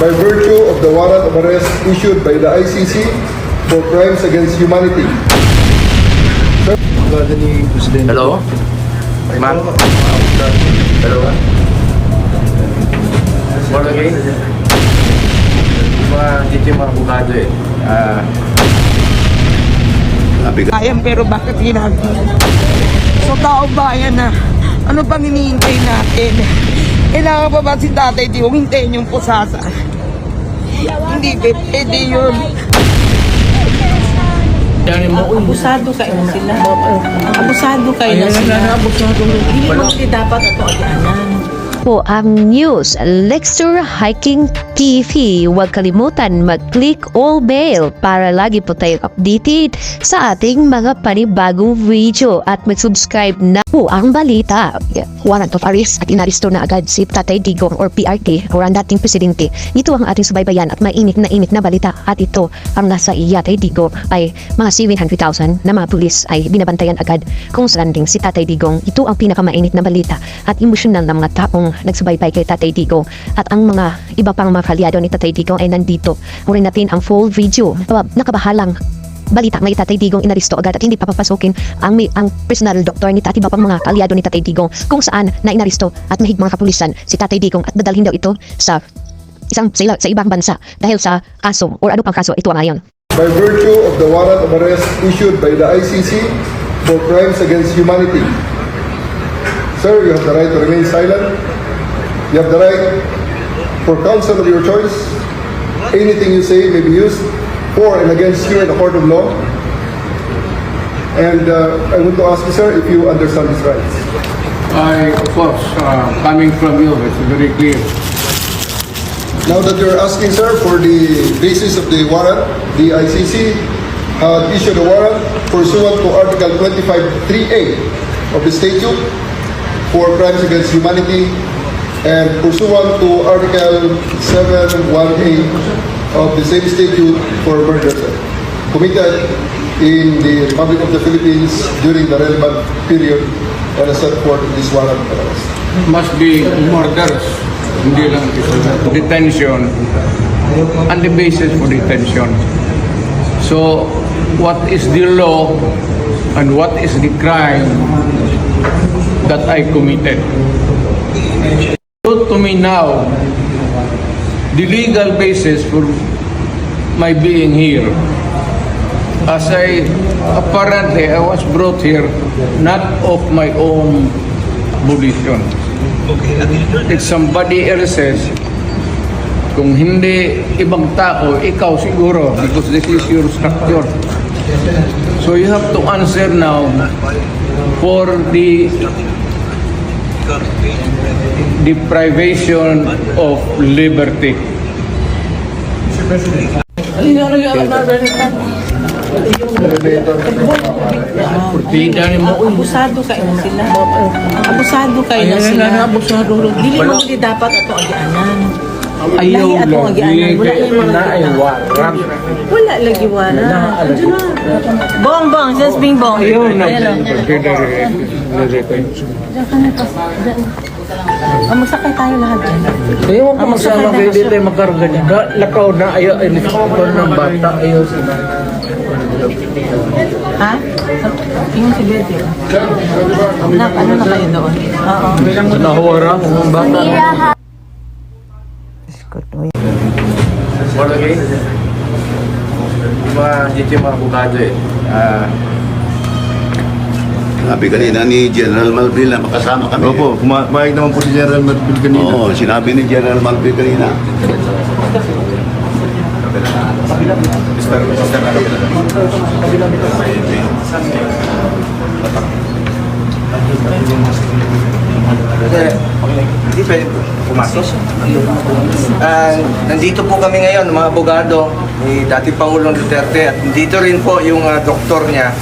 by virtue of the warrant of arrest issued by the ICC for crimes against humanity. Hello? Ma'am? Hello? What again? Dito yung mga abogado eh. Bayan, pero bakit ginagawa? So tao bayan na, ano pang hinihintay natin? Kailangan pa ba si Tatay Digong hintayin yung pusasa? Hindi pwede yun. Abusado kayo na sila. Abusado kayo na sila. Hindi mo dapat ito agyanan. Po ang news, Lexter Hiking TV. Huwag kalimutan mag-click all bell para lagi po tayong updated sa ating mga panibagong video at mag-subscribe na po ang balita. Warrant of arrest at inaristo na agad si Tatay Digong or PRT or ang dating presidente. Ito ang ating subaybayan at mainit na balita at ito ang nasa Tatay Digong ay mga 700,000 na mga pulis ay binabantayan agad kung saan ding si Tatay Digong. Ito ang pinakamainit na balita at emosyonal na mga taong nagsubaybay kay Tatay Digong at ang mga iba pang mga kalyado ni Tatay Digong ay nandito. Urin natin ang full video. Nakabahalang balita may Tatay Digong inaristo agad at hindi papapasukin ang personal doktor ni Tatay, iba pang mga kalyado ni Tatay Digong kung saan na inaristo at mahig mga kapulisan si Tatay Digong at dadalhin daw ito sa ibang bansa dahil sa kaso or ano pang kaso ito ang ayon. By virtue of the warrant of arrest issued by the ICC for crimes against humanity. Sir, you have the right to remain silent. You have the right for counsel of your choice. Anything you say may be used for and against you in a court of law. And I want to ask you, sir, if you understand these rights. Of course, coming from you, it's very clear. Now that you're asking, sir, for the basis of the warrant, the ICC had issued a warrant pursuant to Article 25(3)(a) of the statute for crimes against humanity and pursuant to Article 7(1)(a) of the same statute for murder, sir, committed in the Republic of the Philippines during the relevant period and as set forth in this warrant of arrest. Must be murders, hindi lang detention, and the basis for detention. So, what is the law and what is the crime that I committed? To me now, the legal basis for my being here, as apparently I was brought here not of my own volition. It's somebody else's. Kung hindi ibang tao, ikaw siguro, because this is your structure. So you have to answer now for the deprivation of liberty. Abusado kayo na sila. Abusado kayo na sila. Dili mo dapat ito agyanan. Ayaw Lahi atong agyanan. Wala yung mga wala lagi wala. Bong, just being bong. Ayaw na. Magsakay tayo lahat dyan. Ayaw mo magsama kayo dito ay magkaroon niya. Lakaw na, ayaw, ay nilakaw ng bata, ayaw sila. Ha? Tingin si Betty. Ano na kayo doon? Oo. Nahuwara ang bata. What again? Dito yung mga abogado eh. Sabi kanina ni General Malville na makasama kami. Opo, kumain naman po si General Marfil kanina. Oo, sinabi ni General Malville kanina. Hindi pwede pumasok. Nandito po kami ngayon, mga abogado ni dating Pangulong Duterte at dito rin po yung doktor niya.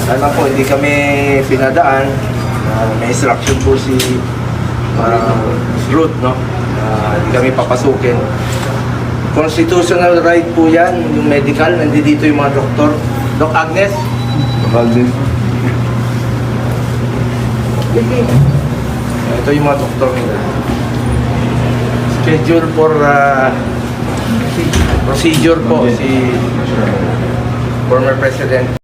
Alam po, hindi kami pinadaan. May instruction po si Ruth, no? Hindi kami papasukin. Constitutional right po yan, yung medical. Nandito yung mga doktor. Doc Agnes? Ito yung mga doktor nila. Schedule for procedure po si former President